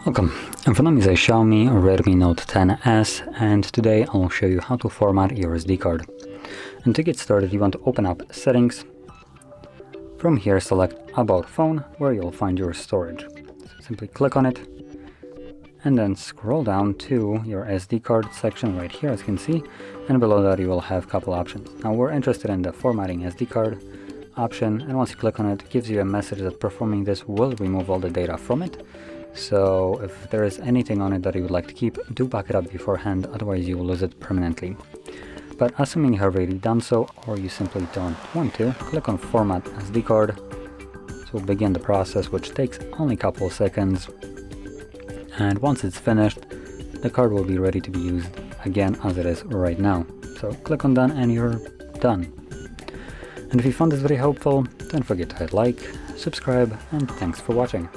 Welcome, in front of me is a Xiaomi Redmi Note 10s, and today I'll show you how to format your SD card. And to get started, you want to open up Settings. From here, select About Phone, where you'll find your storage. So simply click on it, and then scroll down to your SD card section right here, as you can see, and below that you will have a couple options. Now we're interested in the Formatting SD card option, and once you click on it, it gives you a message that performing this will remove all the data from it. So if there is anything on it that you would like to keep, do back it up beforehand, otherwise you will lose it permanently. But assuming you have already done so, or you simply don't want to, click on Format SD card. So we'll begin the process, which takes only a couple of seconds. And once it's finished, the card will be ready to be used again as it is right now. So click on Done and you're done. And if you found this very helpful, don't forget to hit like, subscribe, and thanks for watching.